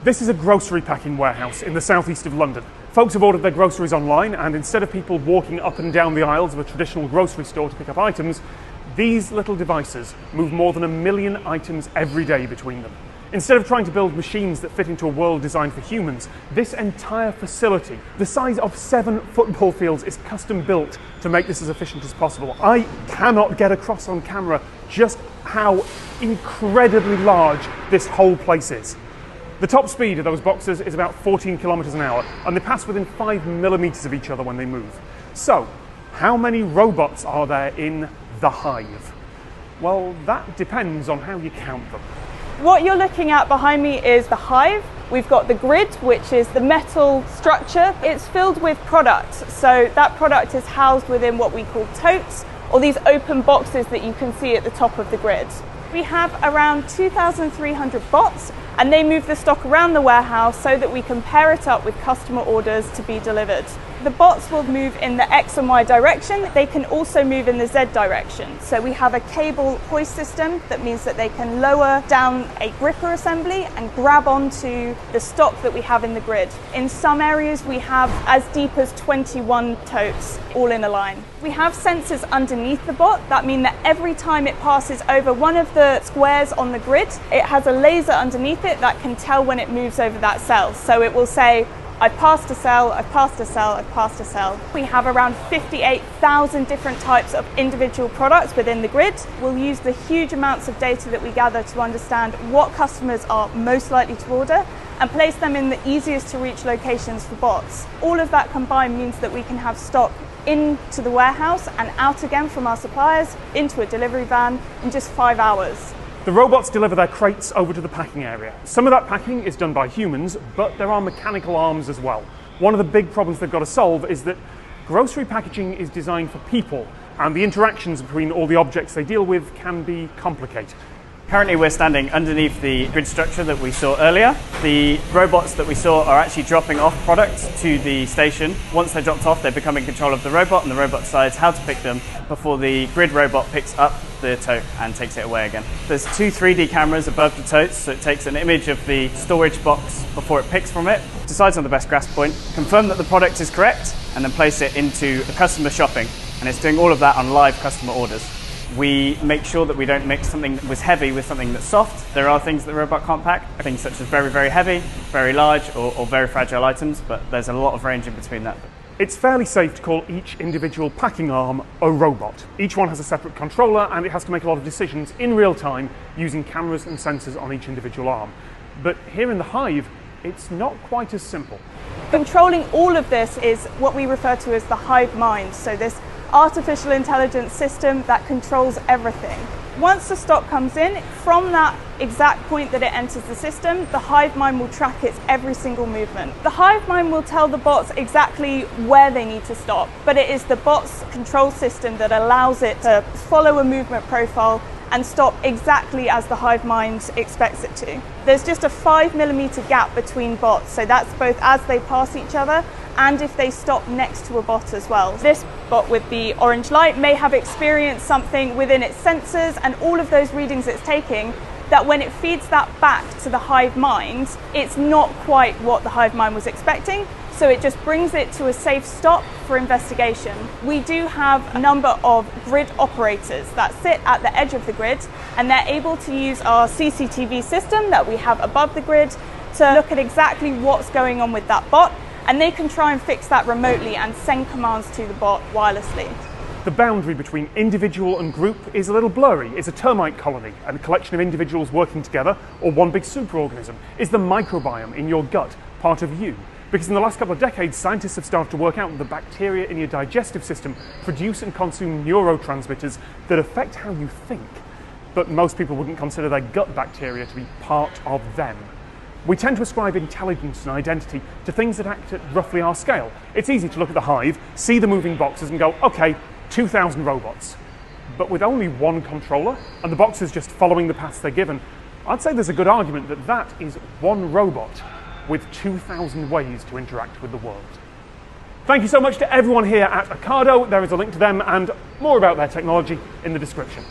This is a grocery packing warehouse in the southeast of London. Folks have ordered their groceries online, and instead of people walking up and down the aisles of a traditional grocery store to pick up items, these little devices move more than 1 million items every day between them. Instead of trying to build machines that fit into a world designed for humans, this entire facility, the size of 7 football fields, is custom built to make this as efficient as possible. I cannot get across on camera just how incredibly large this whole place is. The top speed of those boxes is about 14 kilometers an hour, and they pass within 5 millimeters of each other when they move. So, how many robots are there in the Hive? Well, that depends on how you count them. What you're looking at behind me is the Hive. We've got the grid, which is the metal structure. It's filled with products. So that product is housed within what we call totes, or these open boxes that you can see at the top of the grid. We have around 2,300 bots, and they move the stock around the warehouse so that we can pair it up with customer orders to be delivered. The bots will move in the X and Y direction. They can also move in the Z direction. So we have a cable hoist system that means that they can lower down a gripper assembly and grab onto the stock that we have in the grid. In some areas we have as deep as 21 totes all in a line. We have sensors underneath the bot that mean that every time it passes over one of the squares on the grid, it has a laser underneath it that can tell when it moves over that cell. So it will say, I've passed a cell, I've passed a cell, I've passed a cell. We have around 58,000 different types of individual products within the grid. We'll use the huge amounts of data that we gather to understand what customers are most likely to order and place them in the easiest to reach locations for bots. All of that combined means that we can have stock into the warehouse and out again from our suppliers into a delivery van in just 5 hours. The robots deliver their crates over to the packing area. Some of that packing is done by humans, but there are mechanical arms as well. One of the big problems they've got to solve is that grocery packaging is designed for people, and the interactions between all the objects they deal with can be complicated. Currently we're standing underneath the grid structure that we saw earlier. The robots that we saw are actually dropping off products to the station. Once they're dropped off, they become in control of the robot, and the robot decides how to pick them before the grid robot picks up the tote and takes it away again. There's 2 3D cameras above the totes, so it takes an image of the storage box before it picks from it, decides on the best grasp point, confirm that the product is correct, and then place it into the customer shopping. And it's doing all of that on live customer orders. We make sure that we don't mix something that was heavy with something that's soft. There are things that the robot can't pack, things such as very, very heavy, very large, or very fragile items, but there's a lot of range in between that. It's fairly safe to call each individual packing arm a robot. Each one has a separate controller, and it has to make a lot of decisions in real time using cameras and sensors on each individual arm. But here in the Hive, it's not quite as simple. Controlling all of this is what we refer to as the Hive mind. So this artificial intelligence system that controls everything. Once the stock comes in, from that exact point that it enters the system, the Hive mind will track its every single movement. The Hive mind will tell the bots exactly where they need to stop, but it is the bot's control system that allows it to follow a movement profile and stop exactly as the Hive mind expects it to. There's just a 5 millimeter gap between bots, so that's both as they pass each other and if they stop next to a bot as well. This bot with the orange light may have experienced something within its sensors and all of those readings it's taking, that when it feeds that back to the Hive mind, it's not quite what the Hive mind was expecting, so it just brings it to a safe stop for investigation. We do have a number of grid operators that sit at the edge of the grid, and they're able to use our CCTV system that we have above the grid to look at exactly what's going on with that bot, and they can try and fix that remotely and send commands to the bot wirelessly. The boundary between individual and group is a little blurry. Is a termite colony and a collection of individuals working together, or one big superorganism? Is the microbiome in your gut part of you? Because in the last couple of decades, scientists have started to work out that the bacteria in your digestive system produce and consume neurotransmitters that affect how you think. But most people wouldn't consider their gut bacteria to be part of them. We tend to ascribe intelligence and identity to things that act at roughly our scale. It's easy to look at the Hive, see the moving boxes and go, okay, 2,000 robots. But with only one controller and the boxes just following the paths they're given, I'd say there's a good argument that that is one robot with 2,000 ways to interact with the world. Thank you so much to everyone here at Ocado. There is a link to them and more about their technology in the description.